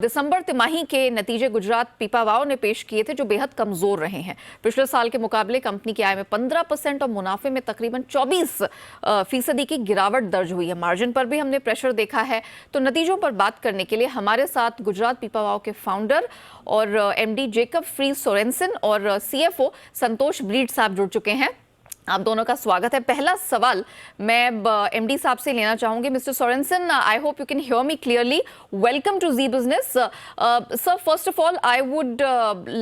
दिसंबर तिमाही के नतीजे गुजरात पीपावाव ने पेश किए थे जो बेहद कमजोर रहे हैं। पिछले साल के मुकाबले कंपनी की आय में 15% और मुनाफे में तकरीबन 24% की गिरावट दर्ज हुई है। मार्जिन पर भी हमने प्रेशर देखा है। तो नतीजों पर बात करने के लिए हमारे साथ गुजरात पीपावाव के फाउंडर और एमडी जेकब फ्री सोरेंसन और CFO संतोष ब्रीड साहब जुड़ चुके हैं। आप दोनों का स्वागत है। पहला सवाल मैं एमडी साहब से लेना चाहूंगी। Mister Sorensen, I hope you can hear me clearly. Welcome to Zee Business. Sir, first of all I would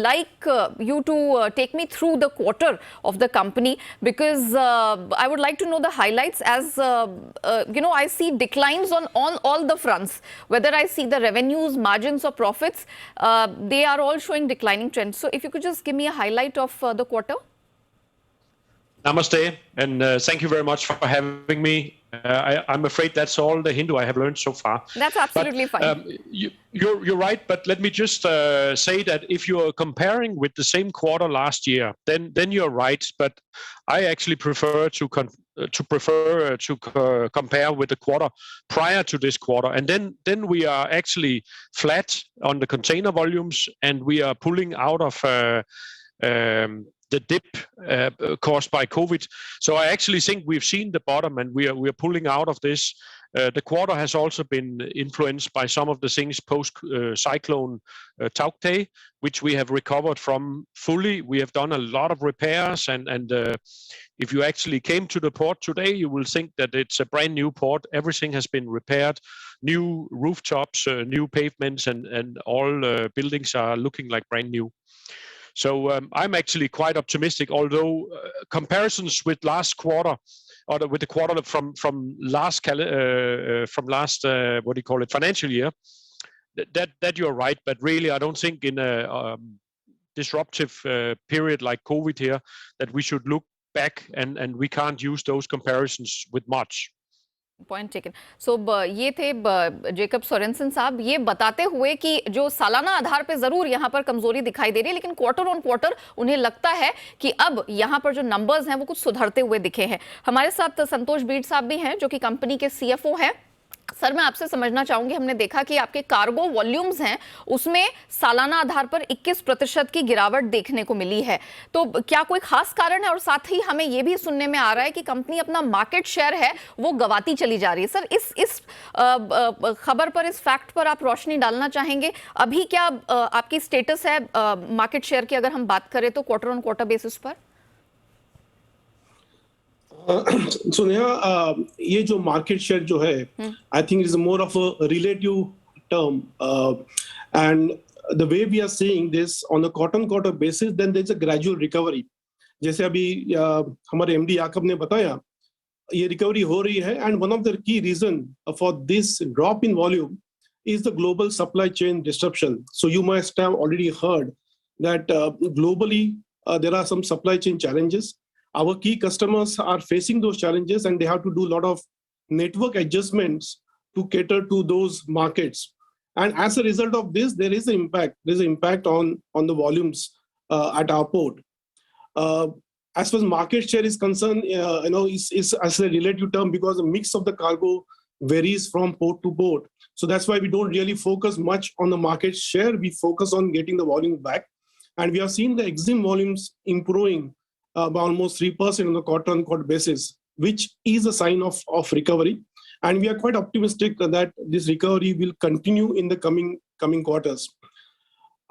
like you to take me through the quarter of the company because I would like to know the highlights as I see declines on all the fronts. Whether I see the revenues, margins or profits, they are all showing declining trends. So if you could just give me a highlight of the quarter. Namaste, and thank you very much for having me. I'm afraid that's all the Hindu I have learned so far. That's absolutely fine. You're right, but let me just say that if you're comparing with the same quarter last year, then you're right. But I actually prefer to compare with the quarter prior to this quarter, and then we are actually flat on the container volumes, and we are pulling out of the dip caused by COVID. So I actually think we've seen the bottom, and we are pulling out of this. The quarter has also been influenced by some of the things post cyclone Tauktae, which we have recovered from fully. We have done a lot of repairs, and if you actually came to the port today, you will think that it's a brand new port. Everything has been repaired, new rooftops, new pavements, and all buildings are looking like brand new. So I'm actually quite optimistic, although comparisons with last quarter, or with the quarter from last financial year, that you're right. But really, I don't think in a disruptive period like COVID here that we should look back, and we can't use those comparisons with much. Point taken. So ये थे Jacob Sorensen साहब, ये बताते हुए कि जो सालाना आधार पे जरूर यहाँ पर कमजोरी दिखाई दे रही है, लेकिन क्वार्टर ऑन क्वार्टर उन्हें लगता है कि अब यहाँ पर जो नंबर्स हैं वो कुछ सुधरते हुए दिखे हैं। हमारे साथ संतोष ब्रीड साहब भी हैं जो कि कंपनी के CFO हैं। सर, मैं आपसे समझना चाहूंगी, हमने देखा कि आपके कार्गो वॉल्यूम्स हैं उसमें सालाना आधार पर 21% की गिरावट देखने को मिली है। तो क्या कोई खास कारण है? और साथ ही हमें यह भी सुनने में आ रहा है कि कंपनी अपना मार्केट शेयर है वो गवाती चली जा रही है। सर, इस खबर पर, इस फैक्ट पर आप रोशनी डालना चाहेंगे? अभी क्या आपकी स्टेटस है मार्केट शेयर की, अगर हम बात करें तो क्वार्टर ऑन क्वार्टर बेसिस पर? So नेहा, ये जो मार्केट शेयर जो है, I think is more of a relative term, and the way we are seeing this on a quarter basis, then there is a gradual recovery. जैसे अभी हमारे MD Yakub ने बताया, ये रिकवरी हो रही है, and one of the key reason for this drop in volume is the global supply chain disruption. So you must have already heard that globally there are some supply chain challenges. Our key customers are facing those challenges, and they have to do a lot of network adjustments to cater to those markets. And as a result of this, there is an impact. There is an impact on the volumes at our port. As far as market share is concerned, is as a relative term because the mix of the cargo varies from port to port. So that's why we don't really focus much on the market share. We focus on getting the volume back, and we have seen the EXIM volumes improving by almost 3% on the quarter-on-quarter basis, which is a sign of recovery. And we are quite optimistic that this recovery will continue in the coming quarters.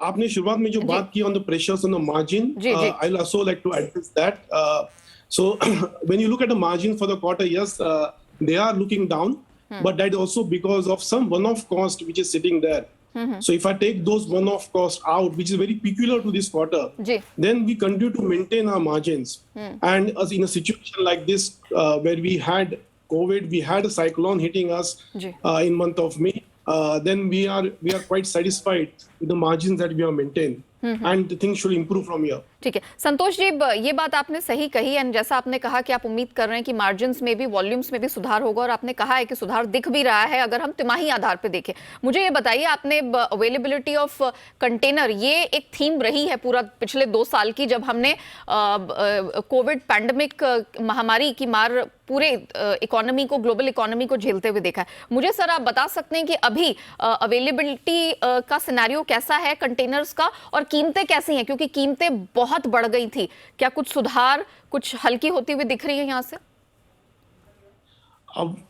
आपने शुरुआत में जो बात की on the pressures on the margin, I'll also like to address that. So when you look at the margin for the quarter, yes, they are looking down, but that is also because of some one-off cost which is sitting there. So if I take those one-off costs out, which is very peculiar to this quarter, then we continue to maintain our margins. And as in a situation like this, where we had COVID, we had a cyclone hitting us in month of May, then we are quite satisfied with the margins that we have maintained. and things should improve from here. ठीक है संतोष जी, ये बात आपने सही कही and जैसा आपने कहा कि आप उम्मीद कर रहे हैं कि मार्जिन्स में भी, वॉल्यूम्स में भी सुधार होगा, और आपने कहा है कि सुधार दिख भी रहा है अगर हम तिमाही आधार पे देखें। मुझे ये बताइए, आपने अवेलेबिलिटी ऑफ कंटेनर, ये एक थीम रही है पूरा पिछले 2 साल की, जब हमने कोविड पैंडेमिक महामारी की मार पूरे इकोनॉमी को, ग्लोबल इकोनॉमी को झेलते हुए देखा है। मुझे सर आप बता सकते हैं कि अभी अवेलेबिलिटी का सिनेरियो कैसा है कंटेनर्स का, और कीमतें कैसी हैं, क्योंकि कीमतें बहुत बढ़ गई थी। क्या कुछ सुधार, कुछ हल्की होती हुई दिख रही है यहाँ से?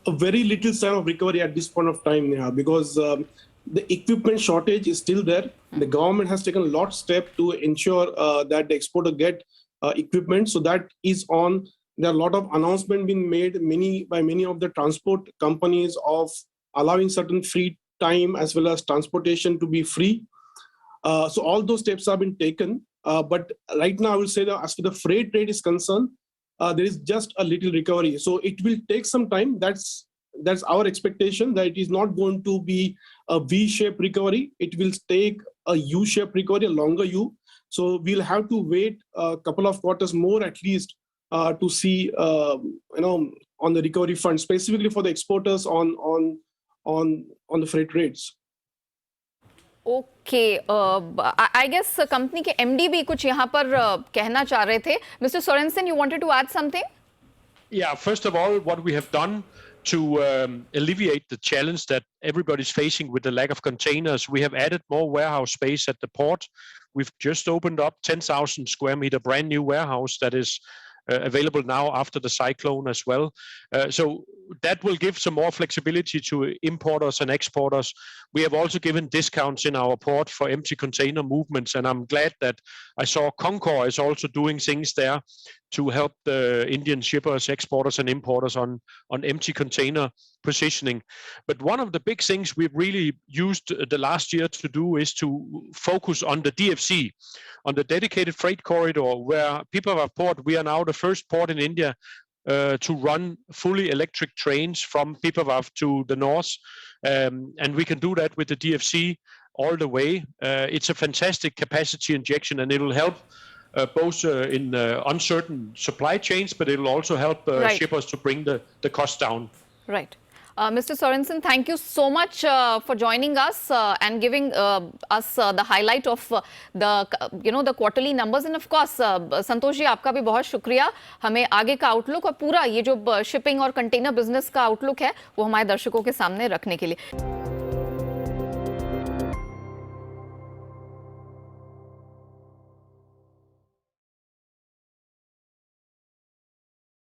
A very little sign of recovery at this point of time, Neha, because the equipment shortage is still there. The government has taken a lot of steps to ensure that the exporter get equipment. So that is on. There are a lot of announcements being made by many of the transport companies of allowing certain free time as well as transportation to be free. So all those steps have been taken. But right now, I will say that as far as the freight rate is concerned, there is just a little recovery. So it will take some time. That's our expectation, that it is not going to be a V-shaped recovery. It will take a U-shaped recovery, a longer U. So we'll have to wait a couple of quarters more at least to see, on the recovery front, specifically for the exporters on the freight rates. Okay, I guess company के MD भी कुछ यहाँ पर कहना चाह रहे थे। Mister Sorensen, you wanted to add something? Yeah, first of all, what we have done to alleviate the challenge that everybody's facing with the lack of containers, we have added more warehouse space at the port. We've just opened up 10,000 square meter brand new warehouse that is available now after the cyclone as well. So that will give some more flexibility to importers and exporters. We have also given discounts in our port for empty container movements, and I'm glad that I saw Concor is also doing things there to help the Indian shippers, exporters, and importers on empty container positioning. But one of the big things we've really used the last year to do is to focus on the DFC, on the dedicated freight corridor, where Pipavav port, we are now the first port in India to run fully electric trains from Pipavav to the north. And we can do that with the DFC all the way. It's a fantastic capacity injection, and it will help both in uncertain supply chains, but it will also help shippers to bring the cost down. Right. Mr. Sorensen, thank you so much for joining us and giving us the highlight of the quarterly numbers. And of course, Santosh ji, आपका भी बहुत शुक्रिया हमें आगे का outlook और पूरा ये जो शिपिंग और कंटेनर बिजनेस का आउटलुक है वो हमारे दर्शकों के सामने रखने के लिए।